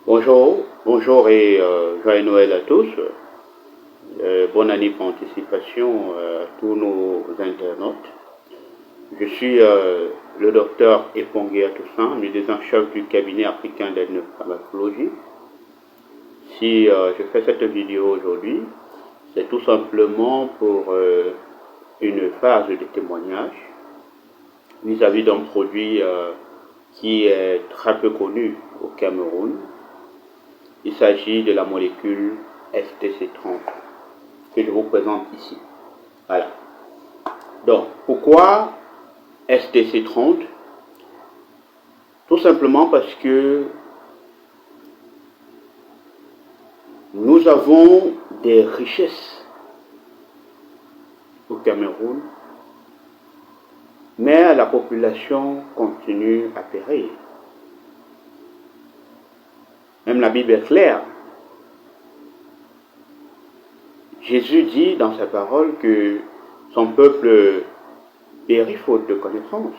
Bonjour et joyeux Noël à tous. Bonne année par anticipation à tous nos internautes. Je suis le docteur Eponguea Toussaint, médecin en chef du cabinet africain d'ethnopharmacologie. Si je fais cette vidéo aujourd'hui, c'est tout simplement pour une phase de témoignage vis-à-vis d'un produit qui est très peu connu au Cameroun. Il s'agit de la molécule STC30 que je vous présente ici. Voilà. Donc, pourquoi STC30? Tout simplement parce que nous avons des richesses au Cameroun, mais la population continue à périr. Même la Bible est claire. Jésus dit dans sa parole que son peuple périt faute de connaissance.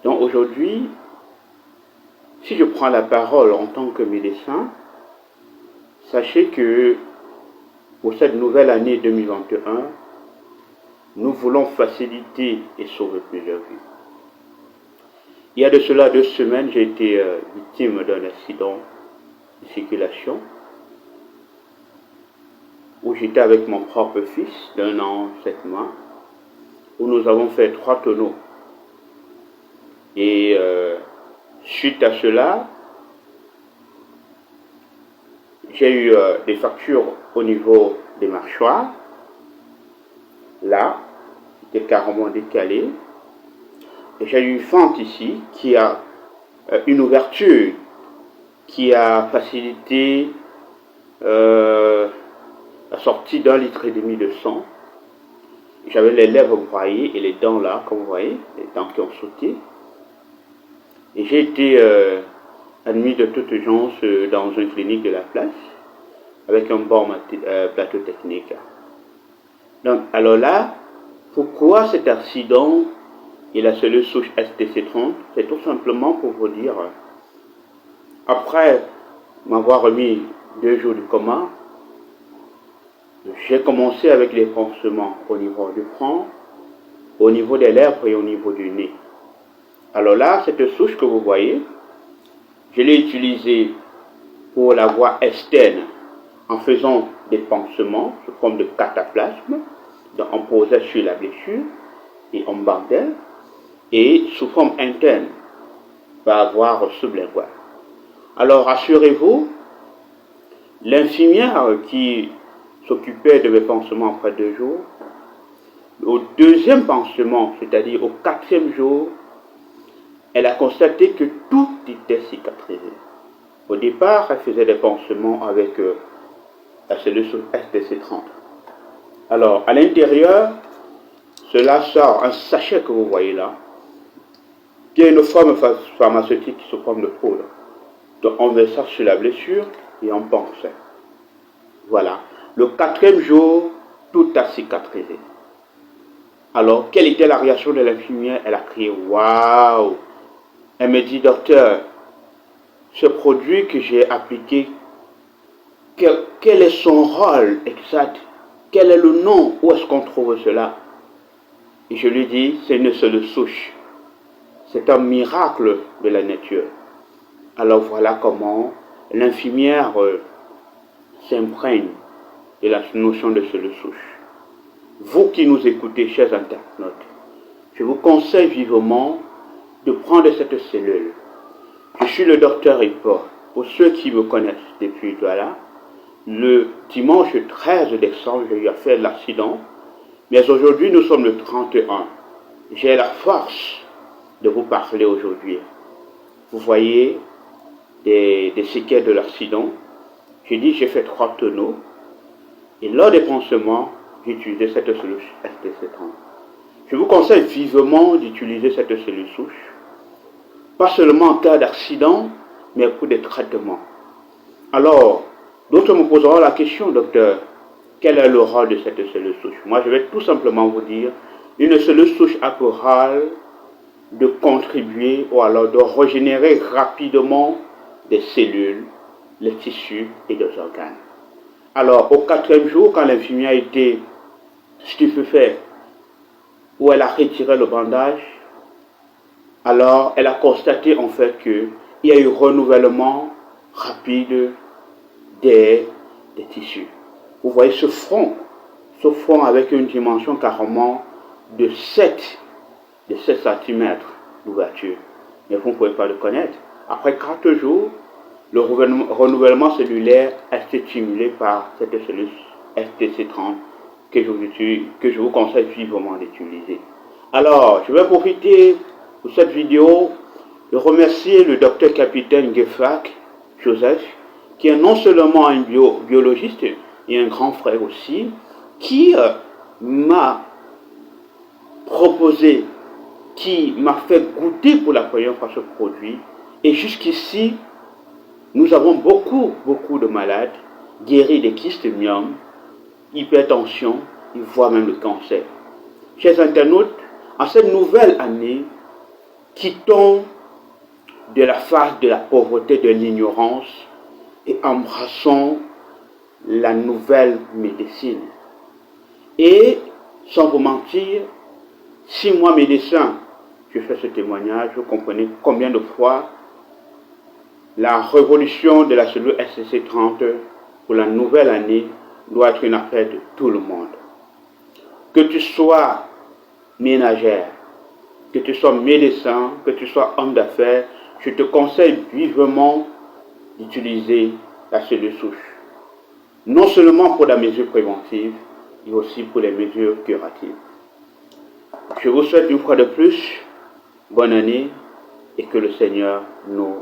Donc aujourd'hui, si je prends la parole en tant que médecin, sachez que pour cette nouvelle année 2021, nous voulons faciliter et sauver plusieurs vies. Il y a de cela 2 semaines, j'ai été victime d'un accident de circulation où j'étais avec mon propre fils d'1 an, 7 mois, où nous avons fait 3 tonneaux. Et suite à cela, j'ai eu des fractures au niveau des mâchoires. Là, c'était carrément décalé. Et j'ai eu une fente ici qui a une ouverture qui a facilité la sortie d'1,5 litre de sang. J'avais les lèvres broyées et les dents là, comme vous voyez, les dents qui ont sauté. Et j'ai été admis de toute urgence dans une clinique de la place avec un bon plateau technique. Donc, alors là, pourquoi cet accident et la cellule souche STC30? C'est tout simplement pour vous dire, après m'avoir remis 2 jours de coma, j'ai commencé avec les pansements au niveau du front, au niveau des lèvres et au niveau du nez. Alors là, cette souche que vous voyez, je l'ai utilisée pour la voie externe en faisant des pansements sous forme de cataplasme, donc on posait sur la blessure et on bandait, et sous forme interne, par voie sublinguale. Alors rassurez-vous, l'infirmière qui s'occupait de mes pansements après 2 jours, au 2e pansement, c'est-à-dire au 4e jour, elle a constaté que tout était cicatrisé. Au départ, elle faisait des pansements avec la cellule STC30. Alors, à l'intérieur, cela sort un sachet que vous voyez là, qui est une forme pharmaceutique sous forme de poudre. Donc, on met ça sur la blessure et on pansait. Voilà. Le 4e jour, tout a cicatrisé. Alors, quelle était la réaction de l'infirmière? Elle a crié « Waouh !» Elle me dit « Docteur, ce produit que j'ai appliqué, quel est son rôle exact? Quel est le nom? Où est-ce qu'on trouve cela ?» Et je lui dis « C'est une seule souche. C'est un miracle de la nature. » Alors voilà comment l'infirmière s'imprègne de la notion de seule souche. Vous qui nous écoutez, chers internautes, je vous conseille vivement de prendre cette cellule. Je suis le docteur Hippo. Pour ceux qui me connaissent depuis là, le dimanche 13 décembre, j'ai eu à faire l'accident, mais aujourd'hui nous sommes le 31. J'ai la force de vous parler aujourd'hui. Vous voyez des séquelles de l'accident. J'ai dit j'ai fait 3 tonneaux et lors des pansements, j'ai utilisé cette cellule STC30. Je vous conseille vivement d'utiliser cette cellule souche, pas seulement en cas d'accident, mais pour des traitements. Alors, d'autres me poseront la question, docteur, quel est le rôle de cette cellule souche? Moi, je vais tout simplement vous dire, une cellule souche a pour rôle de contribuer ou alors de régénérer rapidement des cellules, les tissus et des organes. Alors, au 4e jour, quand l'infirmière a été stupéfaite, où elle a retiré le bandage, alors elle a constaté en fait qu'il y a eu renouvellement rapide des tissus. Vous voyez ce front avec une dimension carrément de 7 cm d'ouverture. Mais vous ne pouvez pas le connaître. Après 4 jours, le renouvellement cellulaire a été stimulé par cette cellule STC30 que je vous conseille vivement d'utiliser. Alors, je vais profiter de cette vidéo de remercier le docteur capitaine Gefrak Joseph, qui est non seulement un biologiste et un grand frère aussi, qui m'a proposé, qui m'a fait goûter pour la première fois ce produit. Et jusqu'ici, nous avons beaucoup de malades guéris des kystes myomes, hypertension, voire même le cancer. Chers internautes, en cette nouvelle année, quittons de la phase de la pauvreté, de l'ignorance et embrassons la nouvelle médecine. Et sans vous mentir, si moi médecin, je fais ce témoignage, vous comprenez combien de fois la révolution de la cellule STC30 pour la nouvelle année doit être une affaire de tout le monde. Que tu sois ménagère, que tu sois médecin, que tu sois homme d'affaires, je te conseille vivement d'utiliser la cellule souche. Non seulement pour la mesure préventive, mais aussi pour les mesures curatives. Je vous souhaite une fois de plus bonne année et que le Seigneur nous